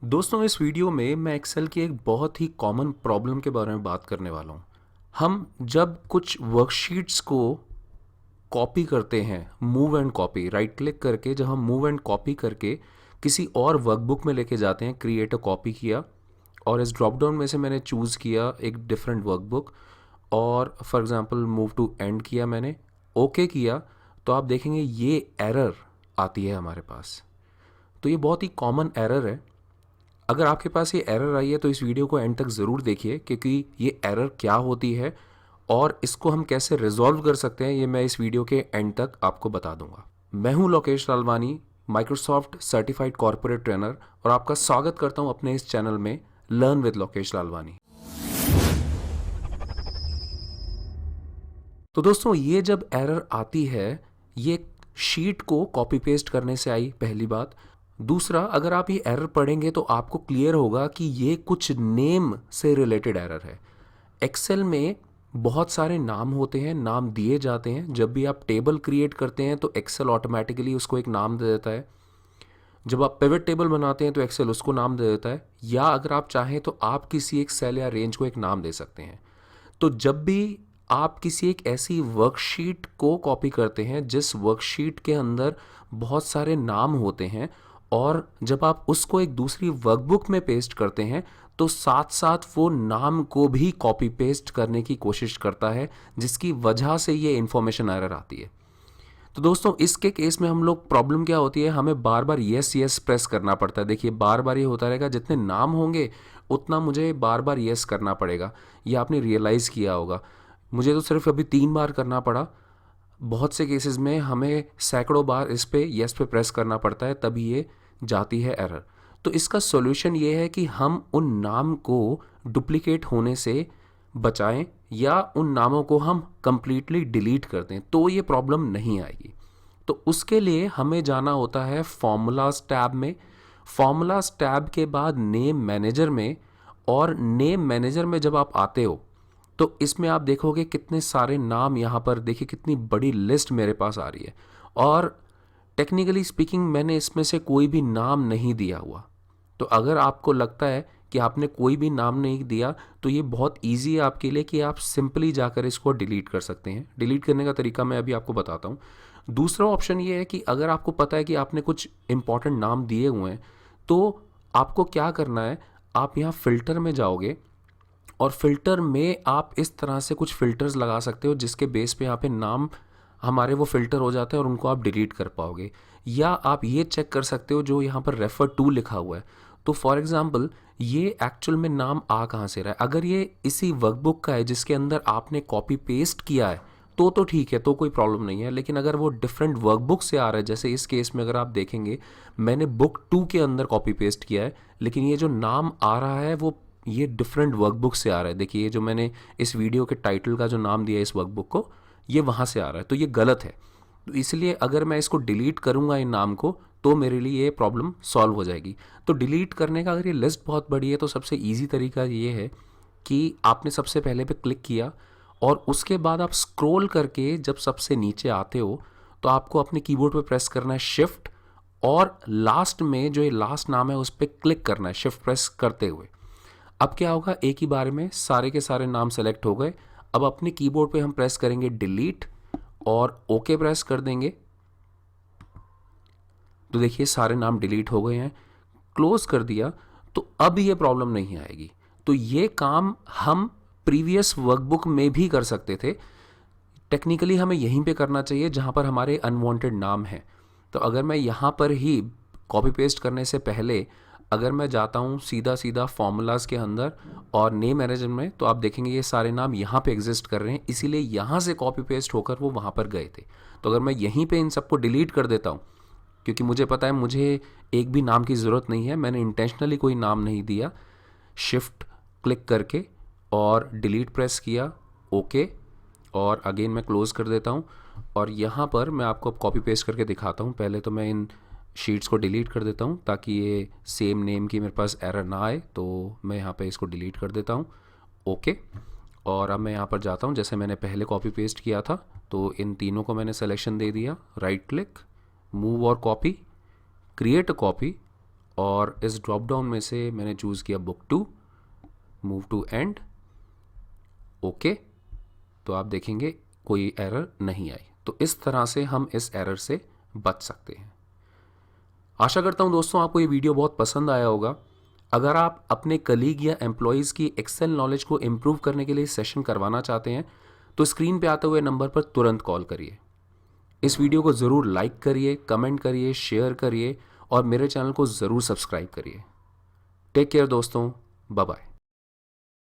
दोस्तों इस वीडियो में मैं एक्सेल की एक बहुत ही कॉमन प्रॉब्लम के बारे में बात करने वाला हूँ। हम जब कुछ वर्कशीट्स को कॉपी करते हैं, move and copy right click करके, जब हम मूव एंड कॉपी करके किसी और वर्कबुक में लेके जाते हैं, क्रिएट अ कॉपी किया और इस ड्रॉप डाउन में से मैंने चूज़ किया एक डिफरेंट वर्कबुक और for example move to end किया, मैंने ओके किया, तो आप देखेंगे ये एरर आती है हमारे पास। तो ये बहुत ही कॉमन एरर है। अगर आपके पास ये एरर आई है तो इस वीडियो को एंड तक ज़रूर देखिए, क्योंकि ये एरर क्या होती है और इसको हम कैसे रिजॉल्व कर सकते हैं ये मैं इस वीडियो के एंड तक आपको बता दूंगा। मैं हूं Lokesh Lalwani, Microsoft certified corporate trainer, और आपका स्वागत करता हूं अपने इस चैनल में लर्न विद लोकेश लालवानी। तो दोस्तों ये जब एरर आती है, ये शीट को कॉपी पेस्ट करने से आई, पहली बात। दूसरा, अगर आप ये एरर पढ़ेंगे तो आपको क्लियर होगा कि ये कुछ नेम से रिलेटेड एरर है। एक्सेल में बहुत सारे नाम होते हैं, नाम दिए जाते हैं। जब भी आप टेबल क्रिएट करते हैं तो एक्सेल ऑटोमेटिकली उसको एक नाम दे देता है। जब आप पिवट टेबल बनाते हैं तो एक्सेल उसको नाम दे देता है, या अगर आप चाहें तो आप किसी एक सेल या रेंज को एक नाम दे सकते हैं। तो जब भी आप किसी एक ऐसी वर्कशीट को कॉपी करते हैं जिस वर्कशीट के अंदर बहुत सारे नाम होते हैं, और जब आप उसको एक दूसरी वर्कबुक में पेस्ट करते हैं तो साथ साथ वो नाम को भी कॉपी पेस्ट करने की कोशिश करता है, जिसकी वजह से ये इंफॉर्मेशन एरर आती है। तो दोस्तों इसके केस में हम लोग, प्रॉब्लम क्या होती है, हमें बार बार येस येस प्रेस करना पड़ता है। देखिए बार बार ये होता रहेगा, जितने नाम होंगे उतना मुझे बार बार येस करना पड़ेगा। ये आपने रियलाइज़ किया होगा। मुझे तो सिर्फ अभी 3 बार करना पड़ा। बहुत से केसेस में हमें सैकड़ों बार इस पे येस पे प्रेस करना पड़ता है, तभी ये जाती है एरर। तो इसका सॉल्यूशन ये है कि हम उन नाम को डुप्लीकेट होने से बचाएं, या उन नामों को हम कंप्लीटली डिलीट कर दें, तो ये प्रॉब्लम नहीं आएगी। तो उसके लिए हमें जाना होता है फॉर्मूलाज टैब में। फॉर्मूलाज टैब के बाद नेम मैनेजर में, और नेम मैनेजर में जब आप आते हो तो इसमें आप देखोगे कितने सारे नाम, यहाँ पर देखिए कितनी बड़ी लिस्ट मेरे पास आ रही है। और टेक्निकली स्पीकिंग मैंने इसमें से कोई भी नाम नहीं दिया हुआ। तो अगर आपको लगता है कि आपने कोई भी नाम नहीं दिया तो ये बहुत इजी है आपके लिए कि आप सिंपली जाकर इसको डिलीट कर सकते हैं। डिलीट करने का तरीका मैं अभी आपको बताता हूँ। दूसरा ऑप्शन ये है कि अगर आपको पता है कि आपने कुछ इंपॉर्टेंट नाम दिए हुए हैं, तो आपको क्या करना है, आप यहाँ फ़िल्टर में जाओगे और फिल्टर में आप इस तरह से कुछ फ़िल्टर्स लगा सकते हो जिसके बेस पे यहाँ पे नाम हमारे वो फ़िल्टर हो जाते हैं और उनको आप डिलीट कर पाओगे। या आप ये चेक कर सकते हो जो यहाँ पर रेफर टू लिखा हुआ है, तो फॉर एग्जांपल ये एक्चुअल में नाम आ कहाँ से रहा है। अगर ये इसी वर्कबुक का है जिसके अंदर आपने कॉपी पेस्ट किया है तो ठीक है, तो कोई प्रॉब्लम नहीं है। लेकिन अगर वो डिफरेंट वर्कबुक से आ रहा है, जैसे इस केस में अगर आप देखेंगे मैंने बुक 2 के अंदर कॉपी पेस्ट किया है, लेकिन ये जो नाम आ रहा है वो ये डिफरेंट वर्कबुक से आ रहा है। देखिए ये जो मैंने इस वीडियो के टाइटल का जो नाम दिया है इस वर्कबुक को, ये वहाँ से आ रहा है, तो ये गलत है। तो इसलिए अगर मैं इसको डिलीट करूँगा इन नाम को तो मेरे लिए ये प्रॉब्लम सॉल्व हो जाएगी। तो डिलीट करने का, अगर ये लिस्ट बहुत बड़ी है तो सबसे ईजी तरीका ये है कि आपने सबसे पहले पे क्लिक किया और उसके बाद आप स्क्रॉल करके जब सबसे नीचे आते हो तो आपको अपने कीबोर्ड पे प्रेस करना है शिफ्ट, और लास्ट में जो ये लास्ट नाम है उस पर क्लिक करना है शिफ्ट प्रेस करते हुए। अब क्या होगा, एक ही बार में सारे के सारे नाम सेलेक्ट हो गए। अब अपने कीबोर्ड पे हम प्रेस करेंगे डिलीट और ओके प्रेस कर देंगे, तो देखिए सारे नाम डिलीट हो गए हैं। क्लोज कर दिया तो अब ये प्रॉब्लम नहीं आएगी। तो ये काम हम प्रीवियस वर्कबुक में भी कर सकते थे। टेक्निकली हमें यहीं पे करना चाहिए जहाँ पर हमारे अनवांटेड नाम हैं। तो अगर मैं यहाँ पर ही कॉपी पेस्ट करने से पहले अगर मैं जाता हूँ सीधा सीधा फॉर्मूलाज के अंदर और नेम मैनेजर में, तो आप देखेंगे ये सारे नाम यहाँ पे एग्जिस्ट कर रहे हैं, इसीलिए यहाँ से कॉपी पेस्ट होकर वो वहाँ पर गए थे। तो अगर मैं यहीं पे इन सबको डिलीट कर देता हूँ, क्योंकि मुझे पता है मुझे एक भी नाम की ज़रूरत नहीं है, मैंने इंटेंशनली कोई नाम नहीं दिया, शिफ्ट क्लिक करके और डिलीट प्रेस किया, ओके, और अगेन मैं क्लोज़ कर देता हूँ। और यहाँ पर मैं आपको अब कॉपी पेस्ट करके दिखाता हूँ। पहले तो मैं इन शीट्स को डिलीट कर देता हूँ ताकि ये सेम नेम की मेरे पास एरर ना आए, तो मैं यहाँ पे इसको डिलीट कर देता हूँ, ओके। और अब मैं यहाँ पर जाता हूँ, जैसे मैंने पहले कॉपी पेस्ट किया था, तो इन तीनों को मैंने सिलेक्शन दे दिया, राइट क्लिक, मूव और कॉपी, क्रिएट अ कॉपी, और इस ड्रॉप डाउन में से मैंने चूज़ किया book two, move to end, okay. तो आप देखेंगे कोई एरर नहीं आई। तो इस तरह से हम इस एरर से बच सकते हैं। आशा करता हूं दोस्तों आपको ये वीडियो बहुत पसंद आया होगा। अगर आप अपने कलीग या एम्प्लॉयज़ की एक्सेल नॉलेज को इम्प्रूव करने के लिए सेशन करवाना चाहते हैं तो स्क्रीन पे आते हुए नंबर पर तुरंत कॉल करिए। इस वीडियो को ज़रूर लाइक करिए, कमेंट करिए, शेयर करिए और मेरे चैनल को ज़रूर सब्सक्राइब करिए। टेक केयर दोस्तों, बाय बाय।